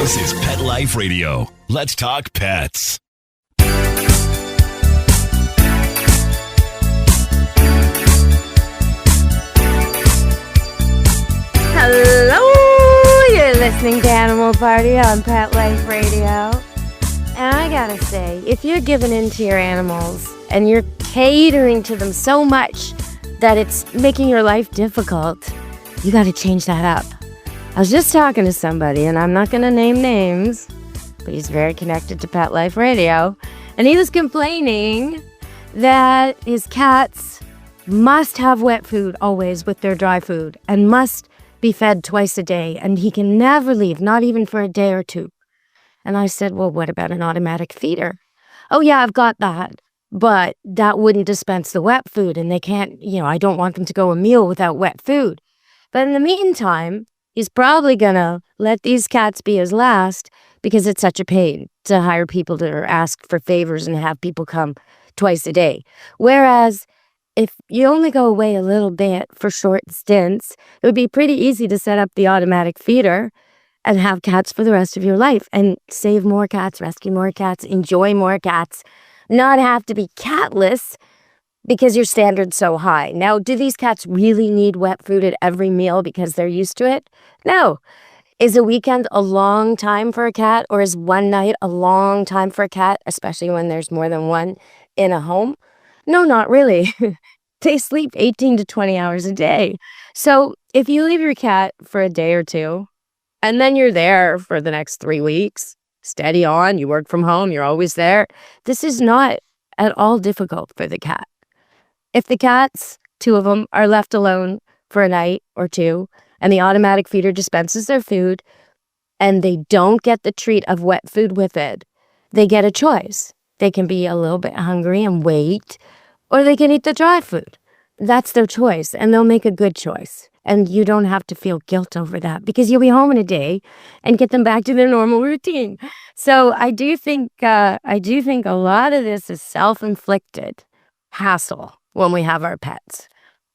This is Pet Life Radio. Let's talk pets. Hello, you're listening to Animal Party on Pet Life Radio. And I gotta say, if you're giving in to your animals and you're catering to them so much that it's making your life difficult, you gotta change that up. I was just talking to somebody, and I'm not gonna name names, but he's very connected to Pet Life Radio, and he was complaining that his cats must have wet food always with their dry food and must be fed twice a day, and he can never leave, not even for a day or two. And I said, well, what about an automatic feeder? Oh yeah, I've got that, but that wouldn't dispense the wet food, and they can't, I don't want them to go a meal without wet food. But in the meantime, he's probably gonna let these cats be his last because it's such a pain to hire people to ask for favors and have people come twice a day. Whereas if you only go away a little bit for short stints, it would be pretty easy to set up the automatic feeder and have cats for the rest of your life and save more cats, rescue more cats, enjoy more cats, not have to be catless because your standard's so high. Now, do these cats really need wet food at every meal because they're used to it? No. Is a weekend a long time for a cat, or is one night a long time for a cat, especially when there's more than one in a home? No, not really. They sleep 18 to 20 hours a day. So if you leave your cat for a day or two, and then you're there for the next 3 weeks, steady on, you work from home, you're always there, this is not at all difficult for the cat. If the cats, 2 of them, are left alone for a night or two, and the automatic feeder dispenses their food, and they don't get the treat of wet food with it, they get a choice. They can be a little bit hungry and wait, or they can eat the dry food. That's their choice, and they'll make a good choice. And you don't have to feel guilt over that because you'll be home in a day and get them back to their normal routine. So I do think a lot of this is self-inflicted hassle when we have our pets.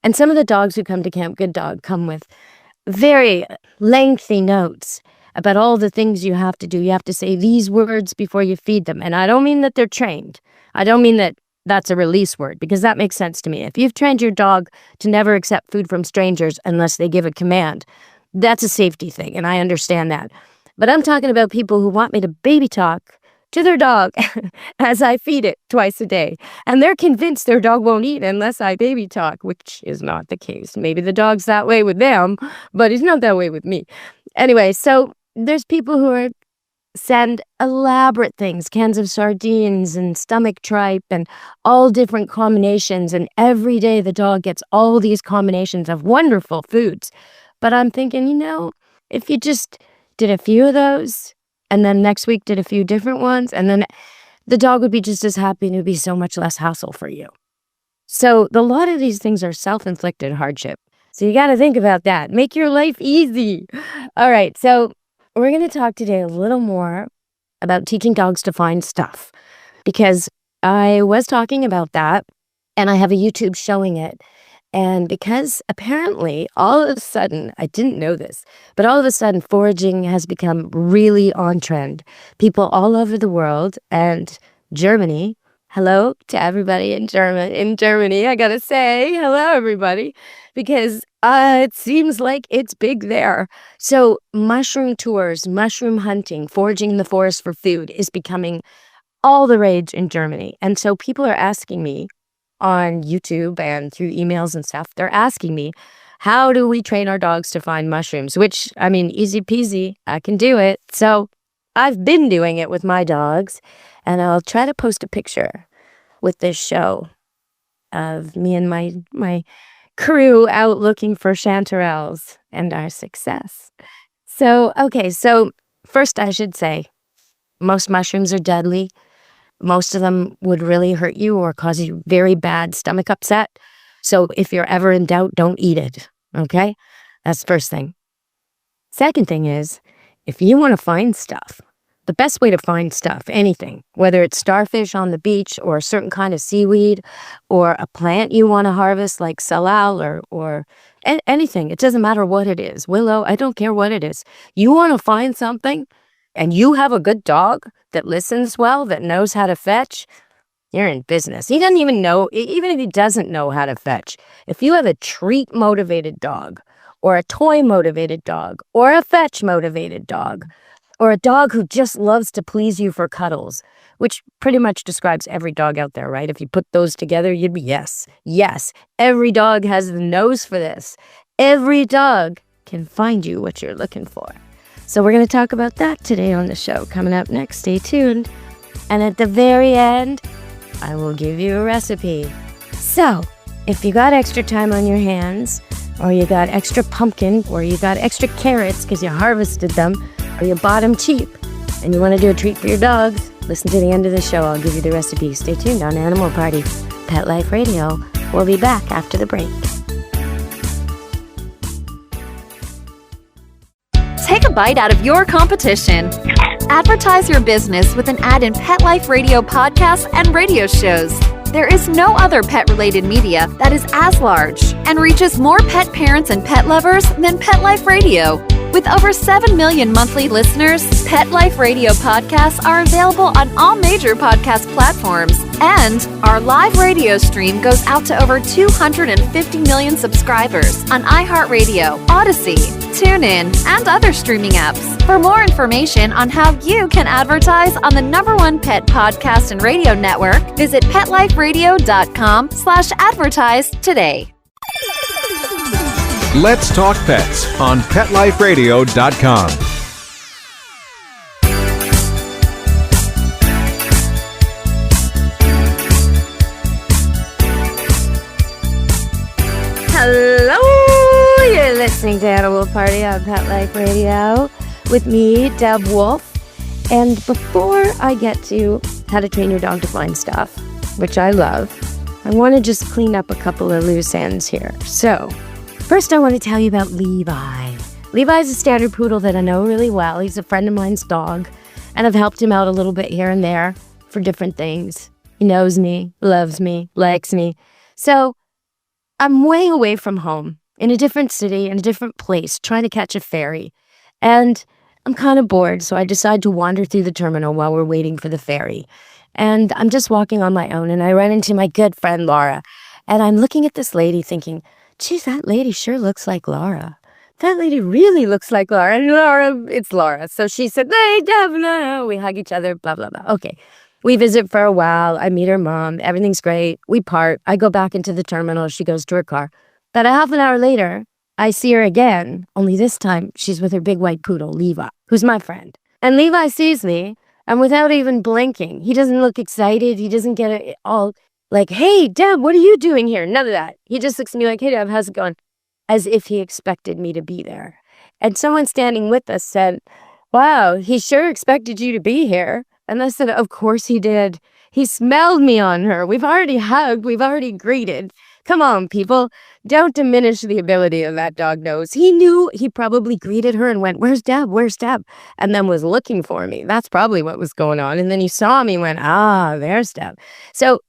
And some of the dogs who come to Camp Good Dog come with very lengthy notes about all the things you have to do. You have to say these words before you feed them. And I don't mean that they're trained. I don't mean that that's a release word, because that makes sense to me. If you've trained your dog to never accept food from strangers unless they give a command, that's a safety thing, and I understand that. But I'm talking about people who want me to baby talk to their dog as I feed it twice a day. And they're convinced their dog won't eat unless I baby talk, which is not the case. Maybe the dog's that way with them, but he's not that way with me. Anyway, so there's people who send elaborate things, cans of sardines and stomach tripe and all different combinations. And every day the dog gets all these combinations of wonderful foods. But I'm thinking, if you just did a few of those and then next week did a few different ones, and then the dog would be just as happy and it would be so much less hassle for you. So a lot of these things are self-inflicted hardship. So you got to think about that. Make your life easy. All right. So we're going to talk today a little more about teaching dogs to find stuff, because I was talking about that and I have a YouTube showing it. And because apparently all of a sudden, I didn't know this, but all of a sudden foraging has become really on trend. People all over the world and Germany. Hello to everybody in Germany. I got to say hello, everybody, because it seems like it's big there. So mushroom tours, mushroom hunting, foraging in the forest for food is becoming all the rage in Germany. And so people are asking me on YouTube and through emails and stuff, they're asking me, how do we train our dogs to find mushrooms? Which, easy peasy, I can do it. So I've been doing it with my dogs, and I'll try to post a picture with this show of me and my crew out looking for chanterelles and our success. So first I should say, most mushrooms are deadly. Most of them would really hurt you or cause you very bad stomach upset. So if you're ever in doubt, don't eat it, okay? That's the first thing. Second thing is, if you want to find stuff, the best way to find stuff, anything, whether it's starfish on the beach or a certain kind of seaweed or a plant you want to harvest like salal or anything, it doesn't matter what it is, willow, I don't care what it is. You want to find something, and you have a good dog that listens well, that knows how to fetch, you're in business. He doesn't even know, even if he doesn't know how to fetch, if you have a treat-motivated dog, or a toy-motivated dog, or a fetch-motivated dog, or a dog who just loves to please you for cuddles, which pretty much describes every dog out there, right? If you put those together, you'd be yes. Every dog has the nose for this. Every dog can find you what you're looking for. So we're going to talk about that today on the show. Coming up next, stay tuned. And at the very end, I will give you a recipe. So, if you got extra time on your hands, or you got extra pumpkin, or you got extra carrots because you harvested them, or you bought them cheap, and you want to do a treat for your dogs, listen to the end of the show. I'll give you the recipe. Stay tuned on Animal Party, Pet Life Radio. We'll be back after the break. Take a bite out of your competition. Advertise your business with an ad in Pet Life Radio podcasts and radio shows. There is no other pet-related media that is as large and reaches more pet parents and pet lovers than Pet Life Radio. With over 7 million monthly listeners, Pet Life Radio podcasts are available on all major podcast platforms. And our live radio stream goes out to over 250 million subscribers on iHeartRadio, Odyssey, TuneIn, and other streaming apps. For more information on how you can advertise on the #1 pet podcast and radio network, visit PetLifeRadio.com/advertise today. Let's Talk Pets on PetLifeRadio.com. Hello, you're listening to Animal Party on Pet Life Radio with me, Deb Wolfe. And before I get to how to train your dog to find stuff, which I love, I want to just clean up a couple of loose ends here. So, first I want to tell you about Levi. Levi's a standard poodle that I know really well. He's a friend of mine's dog, and I've helped him out a little bit here and there for different things. He knows me, loves me, likes me. So, I'm way away from home, in a different city, in a different place, trying to catch a ferry. And I'm kind of bored, so I decide to wander through the terminal while we're waiting for the ferry. And I'm just walking on my own, and I run into my good friend Laura. And I'm looking at this lady thinking, geez, that lady sure looks like Laura. That lady really looks like Laura. And it's Laura. So she said, hey, Deb, no. We hug each other, blah, blah, blah. Okay. We visit for a while. I meet her mom. Everything's great. We part. I go back into the terminal. She goes to her car. About a half an hour later, I see her again, only this time she's with her big white poodle, Levi, who's my friend. And Levi sees me, and without even blinking, he doesn't look excited. He doesn't get it all like, hey, Deb, what are you doing here? None of that. He just looks at me like, hey, Deb, how's it going? As if he expected me to be there. And someone standing with us said, wow, he sure expected you to be here. And I said, of course he did. He smelled me on her. We've already hugged. We've already greeted. Come on, people. Don't diminish the ability of that dog nose. He knew. He probably greeted her and went, where's Deb? Where's Deb? And then was looking for me. That's probably what was going on. And then he saw me and went, there's Deb. So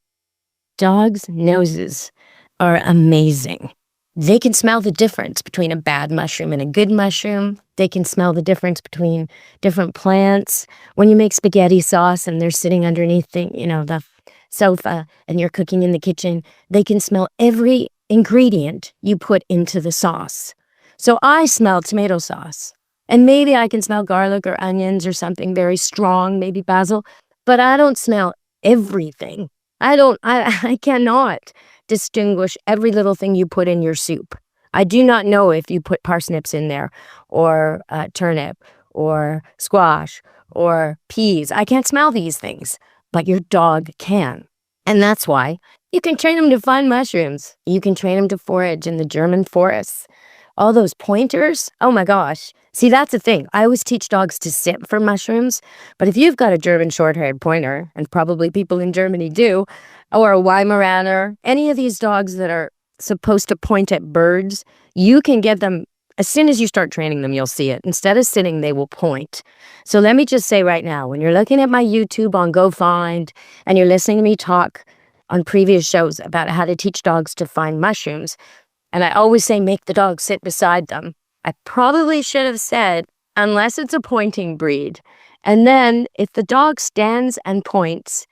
dogs' noses are amazing. They can smell the difference between a bad mushroom and a good mushroom. They can smell the difference between different plants. When you make spaghetti sauce and they're sitting underneath the sofa and you're cooking in the kitchen, they can smell every ingredient you put into the sauce. So I smell tomato sauce. And maybe I can smell garlic or onions or something very strong, maybe basil, but I don't smell everything. I cannot distinguish every little thing you put in your soup. I do not know if you put parsnips in there or turnip or squash or peas. I can't smell these things, but your dog can. And that's why you can train them to find mushrooms. You can train them to forage in the German forests. All those pointers, oh my gosh. See, that's the thing. I always teach dogs to sit for mushrooms, but if you've got a German short-haired pointer, and probably people in Germany do, or a Weimaraner, any of these dogs that are supposed to point at birds, you can get them, as soon as you start training them, you'll see it. Instead of sitting, they will point. So let me just say right now, when you're looking at my YouTube on Go Find, and you're listening to me talk on previous shows about how to teach dogs to find mushrooms, and I always say make the dog sit beside them, I probably should have said, unless it's a pointing breed, And then if the dog stands and points,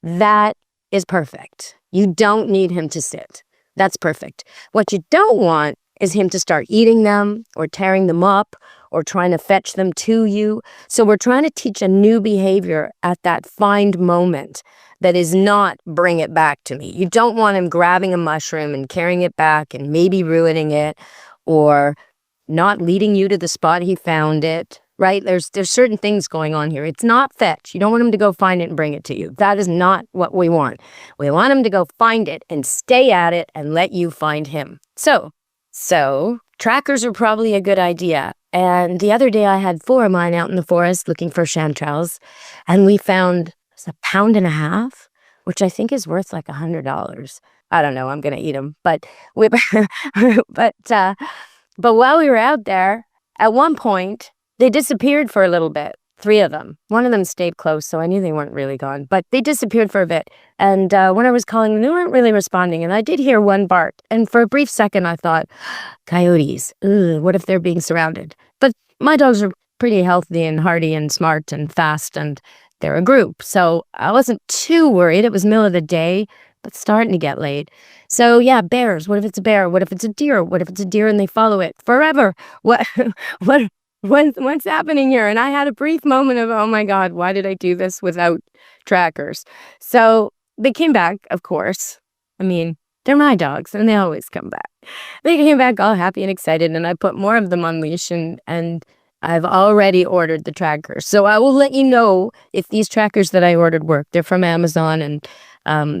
that is perfect. You don't need him to sit. That's perfect. What you don't want is him to start eating them or tearing them up or trying to fetch them to you. So we're trying to teach a new behavior at that find moment that is not bring it back to me. You don't want him grabbing a mushroom and carrying it back and maybe ruining it or not leading you to the spot he found it, right? There's certain things going on here. It's not fetch. You don't want him to go find it and bring it to you. That is not what we want. We want him to go find it and stay at it and let you find him. So trackers are probably a good idea. And the other day I had 4 of mine out in the forest looking for chanterelles, and we found a pound and a half, which I think is worth like $100. I don't know. I'm going to eat them. But while we were out there, at one point, they disappeared for a little bit. 3 of them. One of them stayed close, so I knew they weren't really gone. But they disappeared for a bit. And when I was calling them, they weren't really responding. And I did hear one bark. And for a brief second, I thought, coyotes. Ugh, what if they're being surrounded? But my dogs are pretty healthy and hardy and smart and fast, and they're a group. So I wasn't too worried. It was middle of the day, but starting to get late. So yeah, bears. What if it's a bear? What if it's a deer? What if it's a deer and they follow it forever? What's happening here? And I had a brief moment of, oh my God, why did I do this without trackers? So they came back, of course. I mean, they're my dogs and they always come back. They came back all happy and excited, and I put more of them on leash, and I've already ordered the trackers. So I will let you know if these trackers that I ordered work. They're from Amazon, and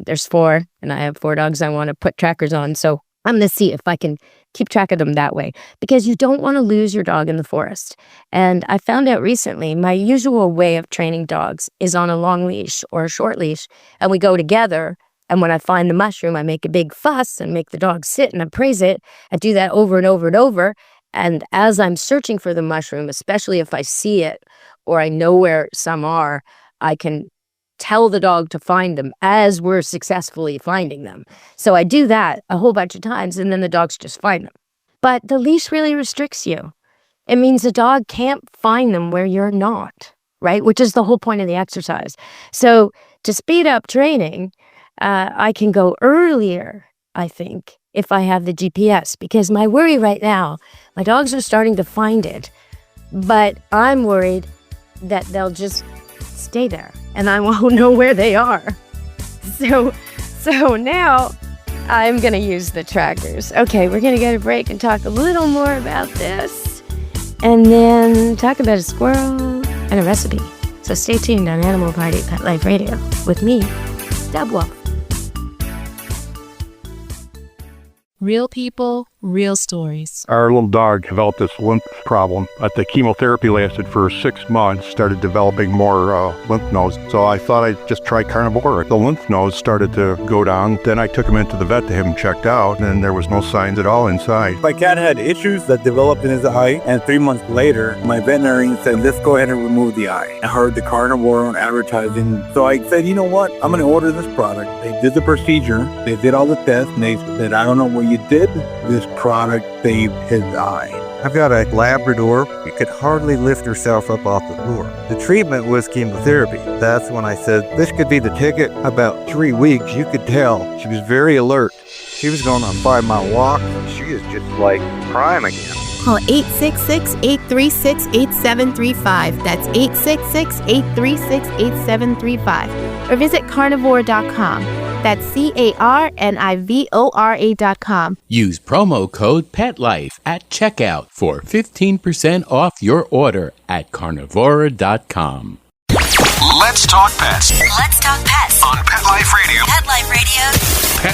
there's 4, and I have 4 dogs I want to put trackers on. So I'm going to see if I can keep track of them that way, because you don't want to lose your dog in the forest. And I found out recently my usual way of training dogs is on a long leash or a short leash, and we go together. And when I find the mushroom, I make a big fuss and make the dog sit and appraise it. I do that over and over and over. And as I'm searching for the mushroom, especially if I see it or I know where some are, I can tell the dog to find them as we're successfully finding them. So I do that a whole bunch of times, and then the dogs just find them. But the leash really restricts you. It means the dog can't find them where you're not, right? Which is the whole point of the exercise. So to speed up training, I can go earlier, I think, if I have the GPS, because my worry right now, my dogs are starting to find it, but I'm worried that they'll just stay there and I won't know where they are. So now I'm going to use the trackers. Okay, we're going to get a break and talk a little more about this, and then talk about a squirrel and a recipe. So stay tuned on Animal Party Pet Life Radio with me, Deb Wolfe. Real people, real stories. Our little dog developed this lymph problem. The chemotherapy lasted for 6 months, started developing more lymph nodes. So I thought I'd just try carnivore. The lymph nodes started to go down. Then I took him into the vet to have him checked out, and there was no signs at all inside. My cat had issues that developed in his eye, and 3 months later, my veterinarian said, let's go ahead and remove the eye. I heard the carnivore on advertising, so I said, you know what? I'm going to order this product. They did the procedure, they did all the tests, and they said, I don't know what you did. This product saved his eye. I've got a Labrador who could hardly lift herself up off the floor. The treatment was chemotherapy. That's when I said, this could be the ticket. About 3 weeks, you could tell she was very alert. She was going on a 5-mile walk. She is just like prime again. Call 866-836-8735. That's 866-836-8735. Or visit carnivore.com. That's carnivora.com. Use promo code PETLIFE at checkout for 15% off your order at carnivora.com. Let's talk pets. Let's talk pets On Pet Life Radio. Pet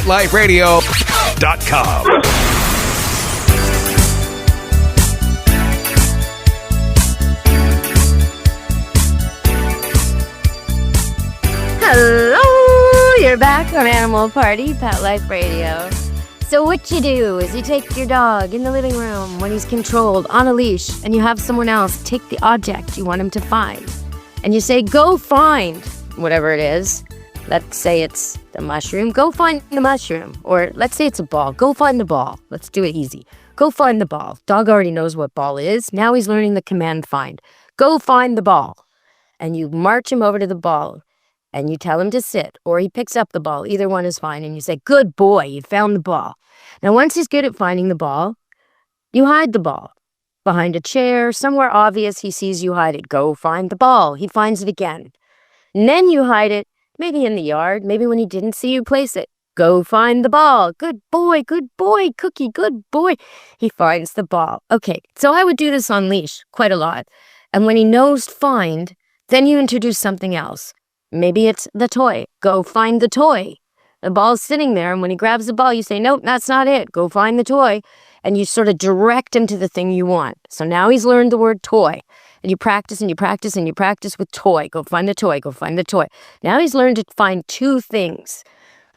Life Radio. PetLifeRadio.com. Hello, you're back on Animal Party Pet Life Radio. So what you do is you take your dog in the living room when he's controlled on a leash, and you have someone else take the object you want him to find. And you say, go find whatever it is. Let's say it's the mushroom. Go find the mushroom. Or let's say it's a ball. Go find the ball. Let's do it easy. Go find the ball. Dog already knows what ball is. Now he's learning the command find. Go find the ball. and you march him over to the ball and you tell him to sit, or he picks up the ball. Either one is fine. And you say, good boy, you found the ball. Now, once he's good at finding the ball, you hide the ball behind a chair, somewhere obvious. He sees you hide it. Go find the ball. He finds it again. And then you hide it, maybe in the yard, maybe when he didn't see you place it. Go find the ball. Good boy, Cookie, good boy. He finds the ball. Okay, so I would do this on leash quite a lot. And when he knows find, then you introduce something else. Maybe it's the toy. Go find the toy. The ball's sitting there, and when he grabs the ball, you say, nope, that's not it. Go find the toy. And you sort of direct him to the thing you want. So now he's learned the word toy. And you practice and you practice and you practice with toy. Go find the toy. Go find the toy. Now he's learned to find two things.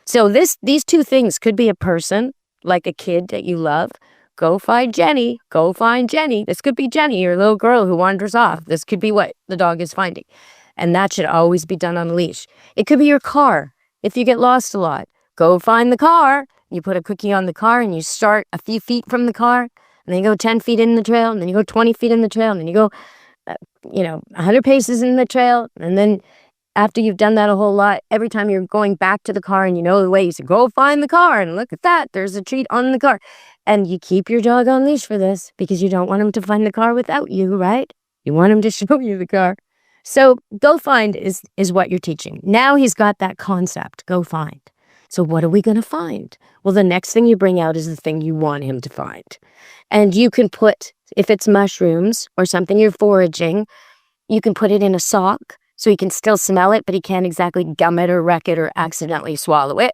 So these two things could be a person, like a kid that you love. Go find Jenny. Go find Jenny. This could be Jenny, your little girl who wanders off. This could be what the dog is finding. And that should always be done on a leash. It could be your car. If you get lost a lot, go find the car. You put a cookie on the car and you start a few feet from the car. And then you go 10 feet in the trail. And then you go 20 feet in the trail. And then you go, 100 paces in the trail. And then after you've done that a whole lot, every time you're going back to the car and you know the way, you say, go find the car. And look at that. There's a treat on the car. And you keep your dog on leash for this because you don't want him to find the car without you, right? You want him to show you the car. So go find is what you're teaching. Now he's got that concept, go find. So what are we going to find? Well, the next thing you bring out is the thing you want him to find. And you can put, if it's mushrooms or something you're foraging, you can put it in a sock so he can still smell it, but he can't exactly gum it or wreck it or accidentally swallow it.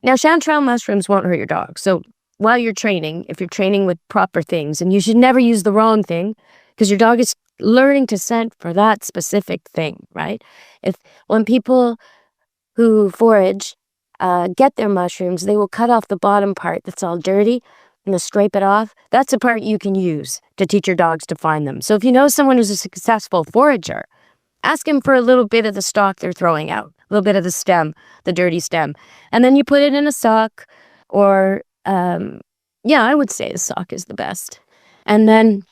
Now, chanterelle mushrooms won't hurt your dog. So while you're training, if you're training with proper things, and you should never use the wrong thing because your dog is learning to scent for that specific thing, right? When people who forage get their mushrooms, they will cut off the bottom part that's all dirty and they'll scrape it off. That's a part you can use to teach your dogs to find them. So if you know someone who's a successful forager, ask him for a little bit of the stalk they're throwing out, a little bit of the stem, the dirty stem. And then you put it in a sock or, I would say a sock is the best. And then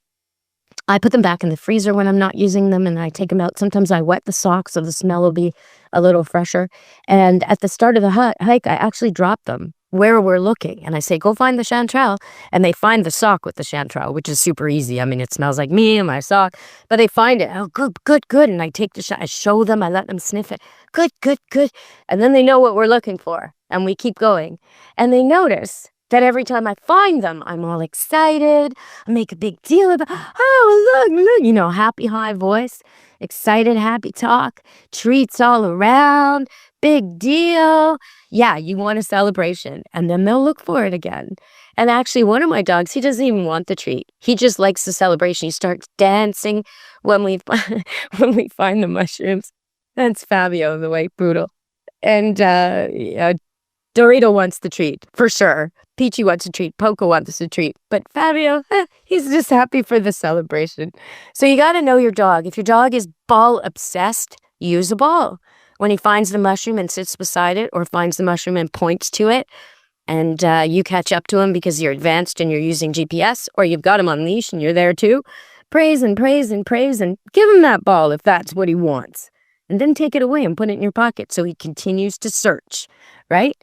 I put them back in the freezer when I'm not using them, and I take them out. Sometimes I wet the sock so the smell will be a little fresher. And at the start of the hike, I actually drop them where we're looking. And I say, go find the chanterelle. And they find the sock with the chanterelle, which is super easy. I mean, it smells like me and my sock. But they find it. Oh, good. And I take the shot. I show them. I let them sniff it. Good. And then they know what we're looking for. And we keep going. And they notice that every time I find them, I'm all excited. I make a big deal about, look, happy high voice, excited, happy talk, treats all around, big deal. Yeah, you want a celebration. And then they'll look for it again. And actually, one of my dogs, he doesn't even want the treat. He just likes the celebration. He starts dancing when we find the mushrooms. That's Fabio, the white poodle. And Dorito wants the treat, for sure. Peachy wants a treat. Poco wants a treat. But Fabio, he's just happy for the celebration. So you got to know your dog. If your dog is ball obsessed, use a ball. When he finds the mushroom and sits beside it, or finds the mushroom and points to it, and you catch up to him because you're advanced and you're using GPS, or you've got him on leash and you're there too, praise and praise and praise and give him that ball if that's what he wants. And then take it away and put it in your pocket so he continues to search, right?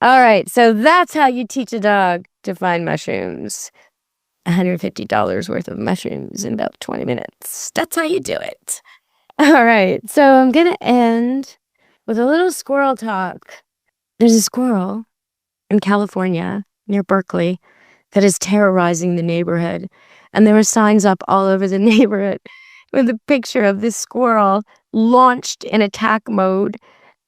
All right, so that's how you teach a dog to find mushrooms. $150 worth of mushrooms in about 20 minutes. That's how you do it. All right, so I'm going to end with a little squirrel talk. There's a squirrel in California near Berkeley that is terrorizing the neighborhood. And there are signs up all over the neighborhood with a picture of this squirrel launched in attack mode.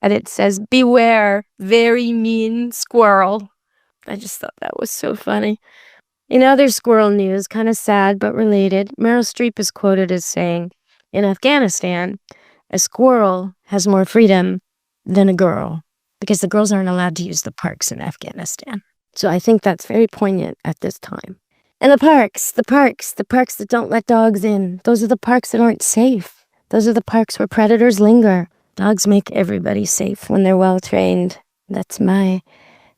And it says, beware, very mean squirrel. I just thought that was so funny. In other squirrel news, kind of sad but related, Meryl Streep is quoted as saying, in Afghanistan, a squirrel has more freedom than a girl because the girls aren't allowed to use the parks in Afghanistan. So I think that's very poignant at this time. And the parks that don't let dogs in, those are the parks that aren't safe. Those are the parks where predators linger. Dogs make everybody safe when they're well trained. That's my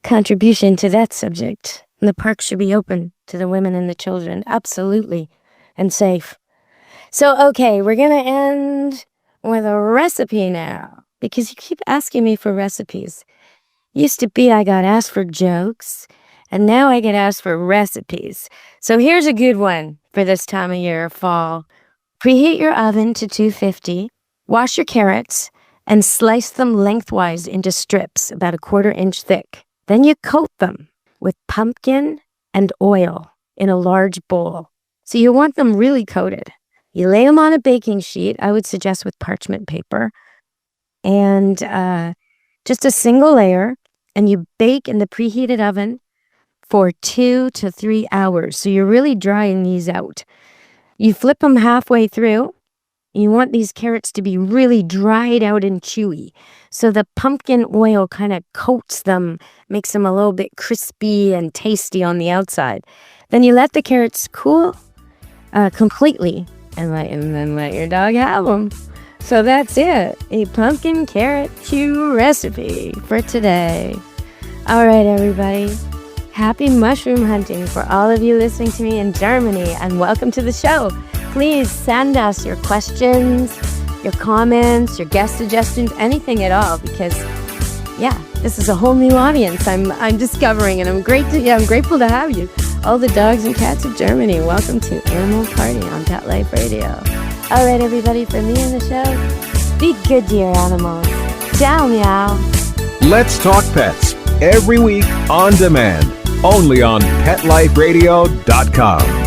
contribution to that subject. And the parks should be open to the women and the children, absolutely, and safe. So, okay, we're going to end with a recipe now, because you keep asking me for recipes. Used to be I got asked for jokes, and now I get asked for recipes. So here's a good one for this time of year, fall. Preheat your oven to 250, wash your carrots, and slice them lengthwise into strips about a 1/4 inch thick. Then you coat them with pumpkin and oil in a large bowl. So you want them really coated. You lay them on a baking sheet, I would suggest with parchment paper, and just a single layer, and you bake in the preheated oven for 2 to 3 hours. So you're really drying these out. You flip them halfway through. You want these carrots to be really dried out and chewy. So the pumpkin oil kind of coats them, makes them a little bit crispy and tasty on the outside. Then you let the carrots cool completely and then let your dog have them. So that's it. A pumpkin carrot chew recipe for today. All right, everybody. Happy mushroom hunting for all of you listening to me in Germany, and welcome to the show. Please send us your questions, your comments, your guest suggestions, anything at all, because this is a whole new audience I'm discovering, and I'm grateful to have you. All the dogs and cats of Germany, welcome to Animal Party on Pet Life Radio. All right, everybody, for me and the show, be good to your animals. Ciao, meow. Let's Talk Pets, every week on demand, only on PetLifeRadio.com.